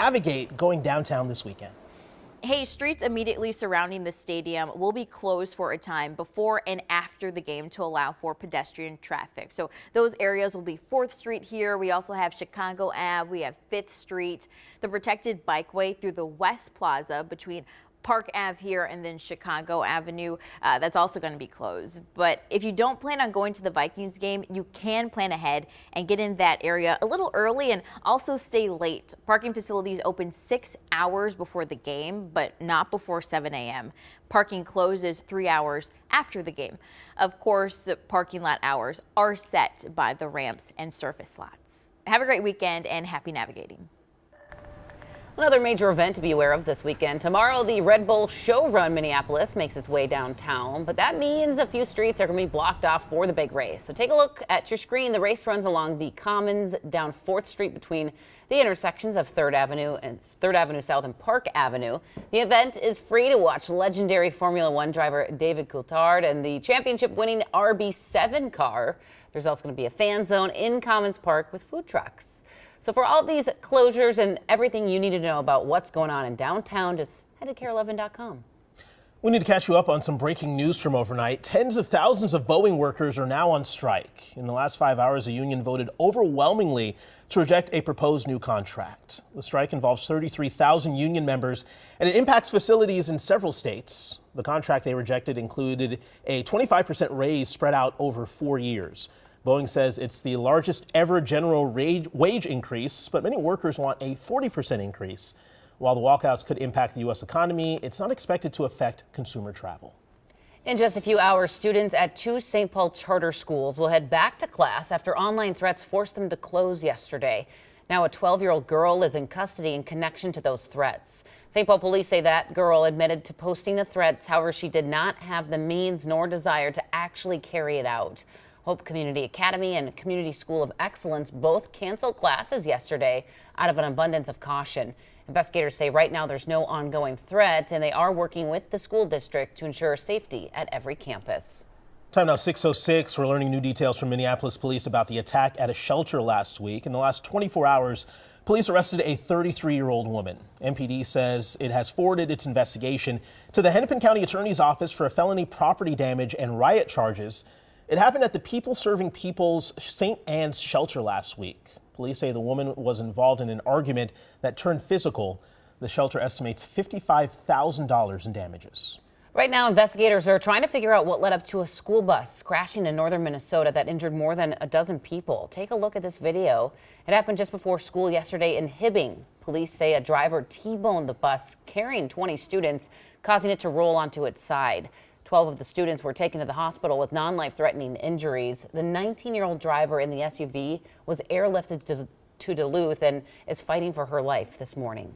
navigate going downtown this weekend? Hey, streets immediately surrounding the stadium will be closed for a time before and after the game to allow for pedestrian traffic. So those areas will be 4th Street here. We also have Chicago Ave. We have 5th Street, the protected bikeway through the West Plaza between Park Ave here and then Chicago Avenue. That's also going to be closed. But if you don't plan on going to the Vikings game, you can plan ahead and get in that area a little early and also stay late. Parking facilities open 6 hours before the game, but not before 7 a.m. Parking closes 3 hours after the game. Of course, parking lot hours are set by the ramps and surface lots. Have a great weekend and happy navigating. Another major event to be aware of this weekend. Tomorrow, the Red Bull Show Run Minneapolis makes its way downtown, but that means a few streets are going to be blocked off for the big race. So take a look at your screen. The race runs along the Commons down 4th Street between the intersections of 3rd Avenue South and Park Avenue. The event is free to watch legendary Formula One driver David Coulthard and the championship-winning RB7 car. There's also going to be a fan zone in Commons Park with food trucks. So for all these closures and everything you need to know about what's going on in downtown, just head to KARE11.com. We need to catch you up on some breaking news from overnight. Tens of thousands of Boeing workers are now on strike. In the last 5 hours, the union voted overwhelmingly to reject a proposed new contract. The strike involves 33,000 union members, and it impacts facilities in several states. The contract they rejected included a 25% raise spread out over 4 years. Boeing says it's the largest ever general wage increase, but many workers want a 40% increase. While the walkouts could impact the U.S. economy, it's not expected to affect consumer travel. In just a few hours, students at 2 St. Paul charter schools will head back to class after online threats forced them to close yesterday. Now a 12-year-old girl is in custody in connection to those threats. St. Paul police say that girl admitted to posting the threats. However, she did not have the means nor desire to actually carry it out. Hope Community Academy and Community School of Excellence both canceled classes yesterday out of an abundance of caution. Investigators say right now there's no ongoing threat, and they are working with the school district to ensure safety at every campus. Time now 6:06. We're learning new details from Minneapolis police about the attack at a shelter last week. In the last 24 hours, police arrested a 33-year-old woman. MPD says it has forwarded its investigation to the Hennepin County Attorney's Office for a felony property damage and riot charges. It happened at the People Serving People's St. Anne's shelter last week. Police say the woman was involved in an argument that turned physical. The shelter estimates $55,000 in damages. Right now, investigators are trying to figure out what led up to a school bus crashing in northern Minnesota that injured more than a dozen people. Take a look at this video. It happened just before school yesterday in Hibbing. Police say a driver T-boned the bus carrying 20 students, causing it to roll onto its side. 12 of the students were taken to the hospital with non-life-threatening injuries. The 19-year-old driver in the SUV was airlifted to Duluth and is fighting for her life this morning.